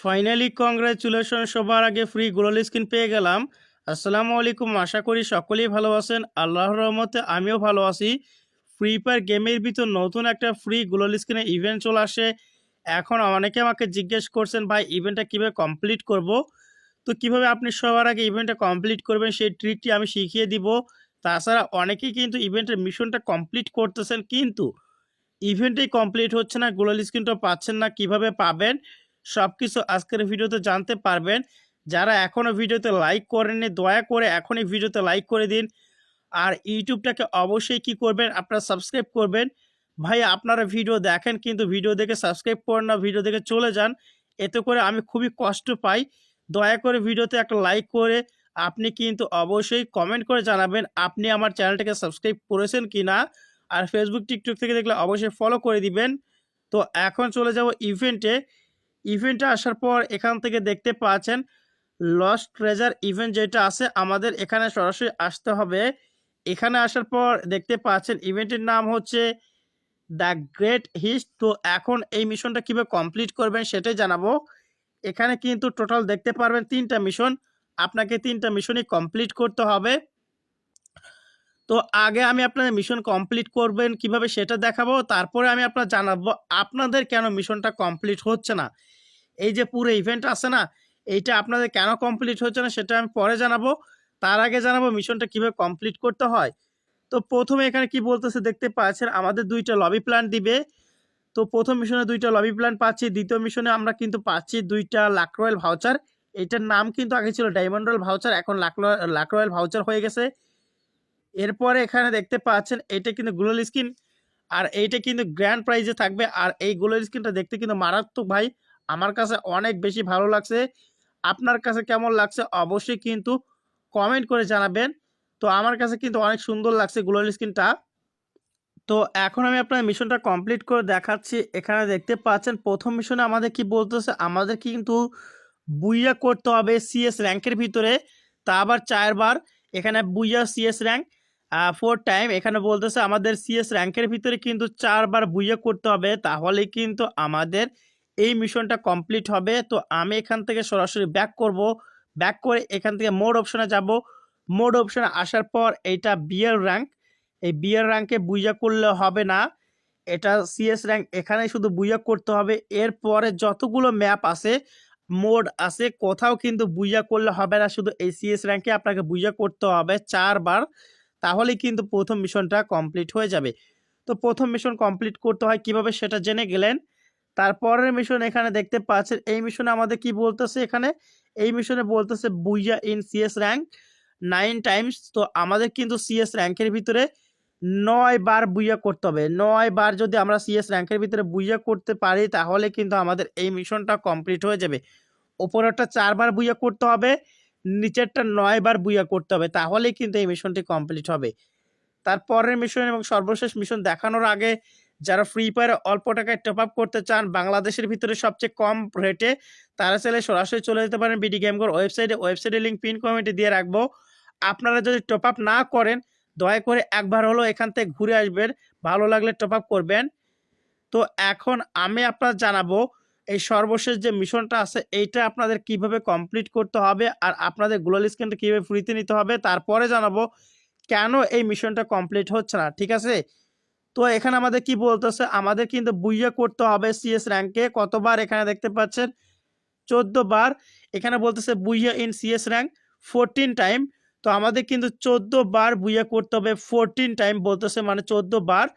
Finally congratulation, সবার আগে free গ্লোয়াল skin পেয়ে গেলাম। আসসালামু আলাইকুম, আশা করি সকলেই ভালো আছেন। আল্লাহর রহমতে আমিও ভালো আছি। ফ্রি ফায়ার গেমের ভিতর নতুন একটা ফ্রি গ্লোয়াল স্কিনের ইভেন্ট চলে আসে। এখন অনেকে আমাকে জিজ্ঞেস করছেন, ভাই ইভেন্টটা কীভাবে কমপ্লিট করব। তো কিভাবে আপনি সবার আগে ইভেন্টটা কমপ্লিট করবেন সেই ট্রিকটি আমি শিখিয়ে দিব। তাছাড়া অনেকেই কিন্তু ইভেন্টের মিশনটা কমপ্লিট করতেছেন, কিন্তু ইভেন্টেই কমপ্লিট হচ্ছে না, গ্লোয়াল স্ক্রিনটা পাচ্ছেন না, কিভাবে পাবেন সব কিছু আজকের ভিডিওতে জানতে পারবেন। যারা এখনও ভিডিওতে লাইক করেননি, দয়া করে এখনই ভিডিওতে লাইক করে দিন। আর ইউটিউবটাকে অবশ্যই কি করবেন, আপনারা সাবস্ক্রাইব করবেন। ভাই আপনারা ভিডিও দেখেন কিন্তু ভিডিও দেখে সাবস্ক্রাইব করেন না, ভিডিও দেখে চলে যান। এতে করে আমি খুবই কষ্ট পাই। দয়া করে ভিডিওতে একটা লাইক করে আপনি কিন্তু অবশ্যই কমেন্ট করে জানাবেন আপনি আমার চ্যানেলটাকে সাবস্ক্রাইব করেছেন কি না। আর ফেসবুক টিকটক থেকে দেখলে অবশ্যই ফলো করে দিবেন। তো এখন চলে যাব ইভেন্টে আসার পর এখান থেকে দেখতে পাচ্ছেন লস্ট ট্রেজার ইভেন্ট যেটা আছে, আমাদের এখানে সরাসরি আসতে হবে। এখানে আসার পর দেখতে পাচ্ছেন ইভেন্টের নাম হচ্ছে দ্য গ্রেট হিস্ট। তো এখন এই মিশনটা কীভাবে কমপ্লিট করবেন সেটাই জানাবো। এখানে কিন্তু টোটাল দেখতে পারবেন 3টা মিশন, আপনাকে 3টা মিশনই কমপ্লিট করতে হবে। তো আগে আমি আপনাদের মিশন কমপ্লিট করবেন কিভাবে সেটা দেখাবো, তারপরে আমি আপনার জানাবো আপনাদের কেন মিশনটা কমপ্লিট হচ্ছে না। এই যে পুরো ইভেন্ট আছে না, এইটা আপনাদের কেন কমপ্লিট হচ্ছে না সেটা আমি পরে জানাবো। তার আগে জানাবো মিশনটা কিভাবে কমপ্লিট করতে হয়। তো প্রথমে এখানে কি বলতেছে দেখতে পাচ্ছেন, আমাদের 2টা লবি প্ল্যান দিবে। তো প্রথম মিশনে 2টা লবি প্ল্যান পাচ্ছি, দ্বিতীয় মিশনে আমরা কিন্তু পাচ্ছি 2টা লাক রয়্যাল ভাউচার। এটার নাম কিন্তু আগে ছিল ডায়মন্ড রয়্যাল ভাউচার, এখন লাক রয়্যাল ভাউচার হয়ে গেছে। এরপরে এখানে দেখতে পাচ্ছেন এটা কিন্তু গ্লোয়াল স্কিন, আর এইটা কিন্তু গ্র্যান্ড প্রাইজে থাকবে। আর এই গ্লোয়াল স্কিনটা দেখতে কিন্তু মারাত্মক ভাই, আমার কাছে অনেক বেশি ভালো লাগছে। আপনার কাছে কেমন লাগছে অবশ্যই কিন্তু কমেন্ট করে জানাবেন। তো আমার কাছে কিন্তু অনেক সুন্দর লাগছে গ্লোয়াল স্কিনটা। তো এখন আমি আপনার মিশনটা কমপ্লিট করে দেখাচ্ছি। এখানে দেখতে পাচ্ছেন প্রথম মিশনে আমাদের কি বলতেছে, আমাদের কিন্তু বুইয়া করতে হবে সিএস র্যাঙ্কের ভিতরে, তা আবার 4বার। এখানে বুইয়া সিএস র্যাঙ্ক 4 টাইম। এখানে বলতেছে আমাদের সিএস র্যাঙ্কের ভিতরে কিন্তু 4বার বুইয়া করতে হবে, তাহলে কিন্তু আমাদের এই মিশনটা কমপ্লিট হবে। তো আমি এখান থেকে সরাসরি ব্যাক করব, ব্যাক করে এখান থেকে মোড অপশনে যাব। মোড অপশনে আসার পর এইটা বিয়ার র্যাঙ্ক, এই বিয়ার র্যাঙ্কে বুইয়া করলে হবে না, এটা সিএস র্যাঙ্ক, এখানে শুধু বুইয়া করতে হবে। এরপরে যতগুলো ম্যাপ আছে, মোড আছে, কোথাও কিন্তু বুইয়া করলে হবে না, শুধু এই সিএস র্যাঙ্কে আপনাকে বুইয়া করতে হবে 4বার, তাহলেই কিন্তু প্রথম মিশনটা কমপ্লিট হয়ে যাবে। তো প্রথম মিশন কমপ্লিট করতে হয় কিভাবে সেটা জেনে গেলেন। তারপরের মিশন এখানে দেখতে পাচ্ছেন, এই মিশনে আমাদের কি বলতেছে, এখানে এই মিশনে বলতেছে বুইয়া ইন সিএস র্যাঙ্ক 9 টাইমস। তো আমাদের কিন্তু সিএস র্যাঙ্কের ভিতরে 9 বার বুইয়া করতে হবে। 9 বার যদি আমরা সিএস র্যাঙ্কের ভিতরে বুইয়া করতে পারি, তাহলে কিন্তু আমাদের এই মিশনটা কমপ্লিট হয়ে যাবে। ওপরেরটা 4বার বুইয়া করতে হবে, নিচেরটা 9 বার বুইয়া করতে হবে, তাহলেই কিন্তু এই মিশনটি কমপ্লিট হবে। তারপরের মিশন এবং সর্বশেষ মিশন দেখানোর আগে যারা ফ্রি ফায়ারে অল্প টাকায় টপ আপ করতে চান বাংলাদেশের ভিতরে সবচেয়ে কম রেটে, তারা চাইলে সরাসরি চলে যেতে পারেন বিডি গেমগোর ওয়েবসাইটের লিঙ্ক পিন কমেন্টে দিয়ে রাখবো। আপনারা যদি টপ আপ না করেন, দয়া করে একবার হলো এখান থেকে ঘুরে আসবেন, ভালো লাগলে টপ আপ করবেন। তো এখন আমি আপনার জানাবো এই সর্বশেষ যে মিশনটা আছে এইটা আপনাদের কিভাবে কমপ্লিট করতে হবে, আর আপনাদের গ্লোয়াল স্কিনটা কিভাবে ফ্রিতে নিতে হবে, তারপরে জানাবো কেন এই মিশনটা কমপ্লিট হচ্ছে না, ঠিক আছে। তো এখানে আমাদের কি বলতেছে, আমাদের কিন্তু বুইয়া করতে হবে সিএস র্যাঙ্কে কতবার, এখানে দেখতে পাচ্ছেন 14 বার। এখানে বলতেছে বুইয়া ইন সিএস র্যাঙ্ক 14 টাইম। তো আমাদের কিন্তু 14 বার বুইয়া করতে হবে, 14 টাইম বলতেছে, মানে 14 বার।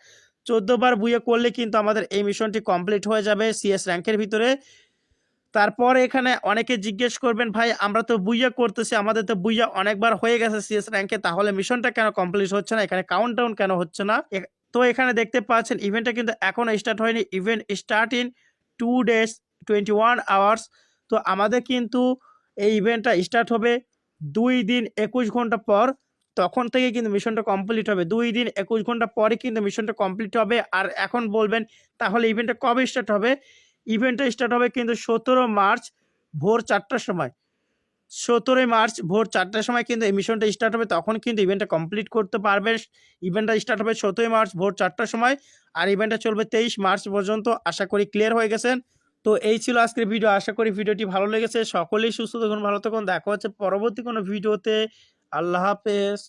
14 বার বুইয়া করলে কিন্তু আমাদের এই মিশনটি কমপ্লিট হয়ে যাবে সিএস র্যাঙ্কের ভিতরে। তারপর এখানে অনেকে জিজ্ঞেস করবেন, ভাই আমরা তো বুইয়া করতেছি, আমাদের তো বুইয়া অনেকবার হয়ে গেছে সিএস র্যাঙ্কে, তাহলে মিশনটা কেন কমপ্লিট হচ্ছে না, এখানে কাউন্টডাউন কেন হচ্ছে না। তো এখানে দেখতে পাচ্ছেন ইভেন্টটা কিন্তু এখনো স্টার্ট হয়নি, event start in 2 days 21 hours. তো আমাদের কিন্তু এই ইভেন্টটা স্টার্ট হবে 2 দিন 21 ঘন্টা পর, তখন থেকে কিন্তু মিশনটা কমপ্লিট হবে। 2 দিন 21 ঘন্টা পরে কিন্তু মিশনটা কমপ্লিট হবে। আর এখন বলবেন তাহলে ইভেন্টটা কবে স্টার্ট হবে, ইভেন্টটা স্টার্ট হবে কিন্তু 17 মার্চ ভোর 4টার সময়। 17 মার্চ ভোর 4টার সময় কিন্তু এই মিশনটা স্টার্ট হবে, তখন কিন্তু ইভেন্টটা কমপ্লিট করতে পারবে। ইভেন্টটা স্টার্ট হবে 17 মার্চ ভোর 4টার সময়, আর ইভেন্টটা চলবে 23 মার্চ পর্যন্ত। আশা করি ক্লিয়ার হয়ে গেছেন। তো এই ছিল আজকের ভিডিও। আশা করি ভিডিওটি ভালো লেগেছে। সকলেই সুস্থ থাকুন, ভালো থাকুন। দেখা হচ্ছে পরবর্তী কোনো ভিডিওতে। আল্লাহ হাফেজ।